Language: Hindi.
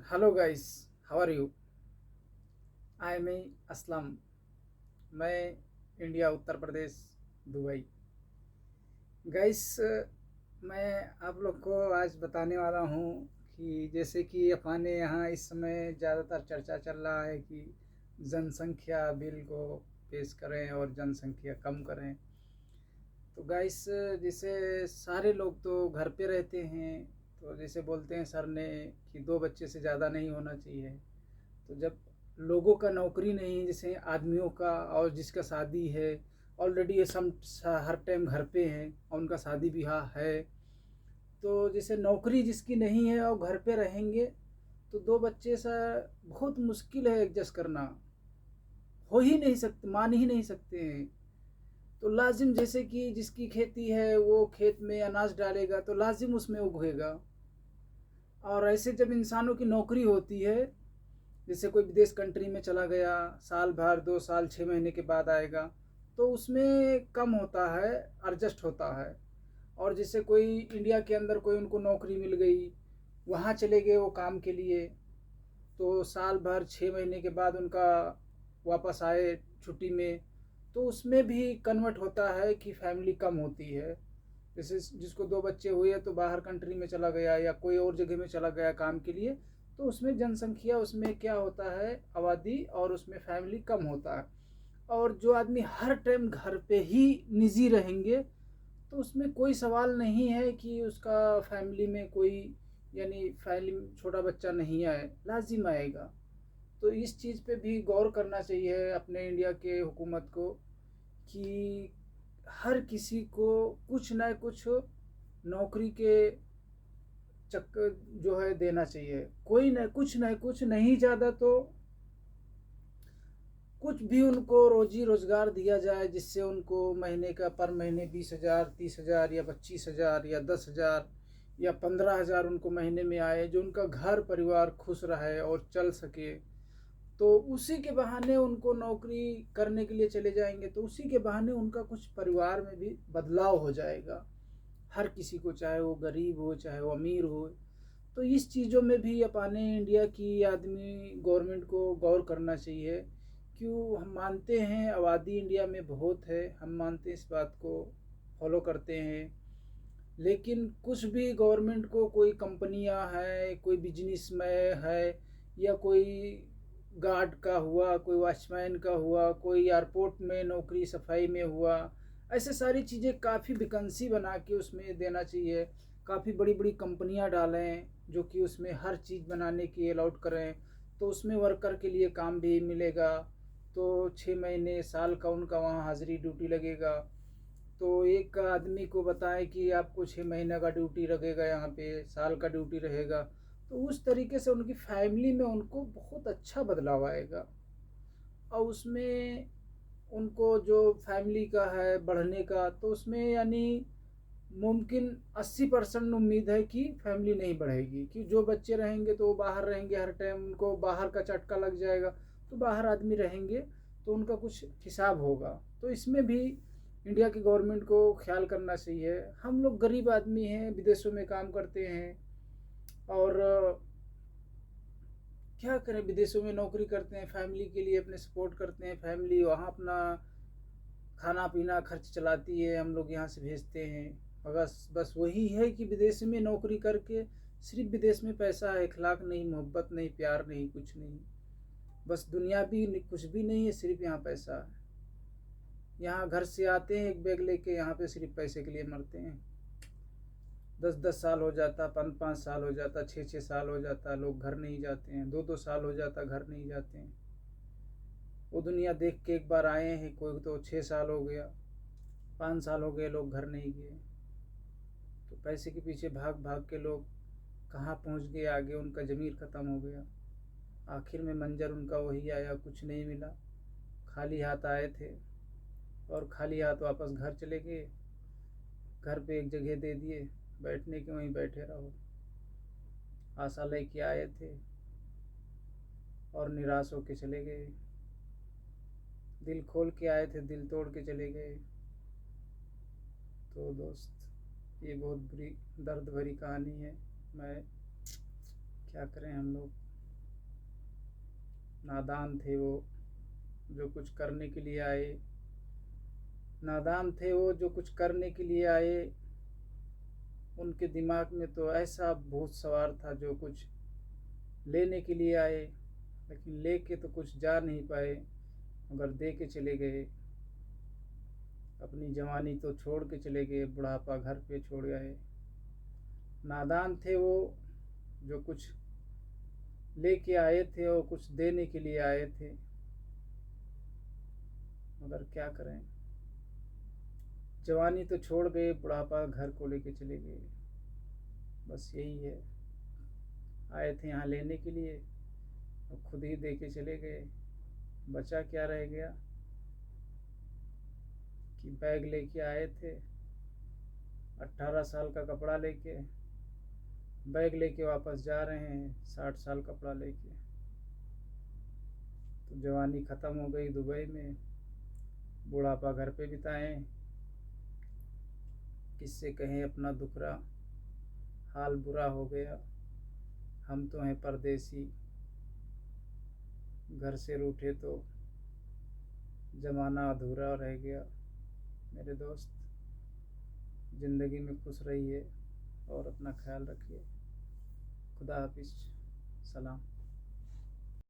Hello guys, how are you? I am Aslam. मैं India, Uttar Pradesh, Dubai. Guys, मैं आप लोग को आज बताने वाला हूँ कि जैसे कि अपने यहाँ इस समय ज़्यादातर चर्चा चल रहा है कि जनसंख्या बिल को पेश करें और जनसंख्या कम करें। तो गाइस, जैसे सारे लोग तो घर पे रहते हैं, तो जैसे बोलते हैं सर ने कि 2 बच्चे से ज़्यादा नहीं होना चाहिए। तो जब लोगों का नौकरी नहीं, जैसे आदमियों का और जिसका शादी है, ऑलरेडी ये सब हर टाइम घर पे हैं और उनका शादी ब्याह है, तो जैसे नौकरी जिसकी नहीं है और घर पे रहेंगे, तो 2 बच्चे सा बहुत मुश्किल है एडजस्ट करना। हो ही नहीं सकते, मान ही नहीं सकते हैं। तो लाजिम, जैसे कि जिसकी खेती है वो खेत में अनाज डालेगा तो लाजिम उसमें उगेगा। और ऐसे जब इंसानों की नौकरी होती है, जैसे कोई विदेश कंट्री में चला गया, साल भर 2 साल 6 महीने के बाद आएगा, तो उसमें कम होता है, एडजस्ट होता है। और जैसे कोई इंडिया के अंदर कोई उनको नौकरी मिल गई, वहाँ चले गए वो काम के लिए, तो साल भर 6 महीने के बाद उनका वापस आए छुट्टी में, तो उसमें भी कन्वर्ट होता है कि फैमिली कम होती है। जैसे जिसको 2 बच्चे हुए तो बाहर कंट्री में चला गया या कोई और जगह में चला गया काम के लिए, तो उसमें जनसंख्या, उसमें क्या होता है, आबादी, और उसमें फैमिली कम होता है। और जो आदमी हर टाइम घर पे ही निजी रहेंगे, तो उसमें कोई सवाल नहीं है कि उसका फैमिली में कोई, यानी फैमिली में छोटा बच्चा नहीं आए, लाजिम आएगा। तो इस चीज़ पे भी गौर करना चाहिए अपने इंडिया के हुकूमत को कि हर किसी को कुछ ना कुछ नौकरी के चक्कर जो है देना चाहिए। कोई ना कुछ नहीं, ज़्यादा तो कुछ भी उनको रोजी रोजगार दिया जाए, जिससे उनको महीने का, पर महीने 20,000, 30,000 या 25,000 या 10,000 या 15,000 उनको महीने में आए, जो उनका घर परिवार खुश रहे और चल सके। तो उसी के बहाने उनको नौकरी करने के लिए चले जाएंगे, तो उसी के बहाने उनका कुछ परिवार में भी बदलाव हो जाएगा। हर किसी को, चाहे वो गरीब हो चाहे वो अमीर हो। तो इस चीज़ों में भी अपने इंडिया की आदमी गवर्नमेंट को गौर करना चाहिए। क्यों, हम मानते हैं आबादी इंडिया में बहुत है, हम मानते हैं, इस बात को फॉलो करते हैं, लेकिन कुछ भी गवर्नमेंट को, कोई कंपनियां हैं, कोई बिजनेस में है, या कोई गार्ड का हुआ, कोई वॉचमैन का हुआ, कोई एयरपोर्ट में नौकरी सफाई में हुआ, ऐसे सारी चीज़ें काफ़ी वैकेंसी बना के उसमें देना चाहिए। काफ़ी बड़ी बड़ी कंपनियां डालें जो कि उसमें हर चीज़ बनाने की अलाउड करें, तो उसमें वर्कर के लिए काम भी मिलेगा। तो 6 महीने साल का उनका वहाँ हाजिरी ड्यूटी लगेगा। तो एक आदमी को बताएं कि आपको 6 महीने का ड्यूटी लगेगा, यहाँ पे साल का ड्यूटी रहेगा, तो उस तरीके से उनकी फैमिली में उनको बहुत अच्छा बदलाव आएगा। और उसमें उनको जो फैमिली का है बढ़ने का, तो उसमें यानी मुमकिन 80% उम्मीद है कि फैमिली नहीं बढ़ेगी, कि जो बच्चे रहेंगे तो वो बाहर रहेंगे, हर टाइम उनको बाहर का चटका लग जाएगा, तो बाहर आदमी रहेंगे, तो उनका कुछ हिसाब होगा। तो इसमें भी इंडिया की गवर्नमेंट को ख्याल करना चाहिए। हम लोग गरीब आदमी हैं, विदेशों में काम करते हैं, और क्या करें, विदेशों में नौकरी करते हैं, फैमिली के लिए अपने सपोर्ट करते हैं, फैमिली वहाँ अपना खाना पीना खर्च चलाती है, हम लोग यहाँ से भेजते हैं। बस बस वही है कि विदेश में नौकरी करके सिर्फ विदेश में पैसा है, अखलाक नहीं, मोहब्बत नहीं, प्यार नहीं, कुछ नहीं। बस दुनिया भी कुछ भी नहीं है, सिर्फ यहाँ पैसा है। यहाँ घर से आते हैं एक बैग लेके, यहाँ पे सिर्फ पैसे के लिए मरते हैं। 10-10 साल हो जाता, 5-5 साल हो जाता, 6-6 साल हो जाता, लोग घर नहीं जाते हैं, 2-2 साल हो जाता, घर नहीं जाते हैं। वो दुनिया देख के एक बार आए हैं, कोई तो 6 साल हो गया, 5 साल हो गए, लोग घर नहीं गए। तो पैसे के पीछे भाग भाग के लोग कहाँ पहुँच गए, आगे उनका ज़मीर ख़त्म हो गया। आखिर में मंजर उनका वही आया, कुछ नहीं मिला, खाली हाथ आए थे और खाली हाथ वापस घर चले गए। घर पे एक जगह दे दिए, बैठने के, वहीं बैठे रहो। आशा लेके आए थे और निराश होके चले गए। दिल खोल के आए थे, दिल तोड़ के चले गए। तो दोस्त, ये बहुत बुरी दर्द भरी कहानी है। मैं क्या करें हम लोग। नादान थे वो जो कुछ करने के लिए आए, नादान थे वो जो कुछ करने के लिए आए। उनके दिमाग में तो ऐसा भूत सवार था जो कुछ लेने के लिए आए, लेकिन लेके तो कुछ जा नहीं पाए, मगर दे के चले गए। अपनी जवानी तो छोड़ के चले गए, बुढ़ापा घर पे छोड़ गए। नादान थे वो जो कुछ लेके आए थे और कुछ देने के लिए आए थे, मगर क्या करें, जवानी तो छोड़ गए, बुढ़ापा घर को लेके चले गए। बस यही है, आए थे यहाँ लेने के लिए और खुद ही दे के चले गए। बचा क्या रह गया कि बैग लेके आए थे, 18 साल का कपड़ा लेके, बैग लेके वापस जा रहे हैं 60 साल कपड़ा लेके। तो जवानी ख़त्म हो गई दुबई में, बुढ़ापा घर पे बिताएं। किससे कहें अपना दुखड़ा, हाल बुरा हो गया। हम तो हैं परदेसी, घर से रूठे तो ज़माना अधूरा रह गया। मेरे दोस्त, ज़िंदगी में खुश रहिए और अपना ख्याल रखिए। खुदा हाफिज़, सलाम।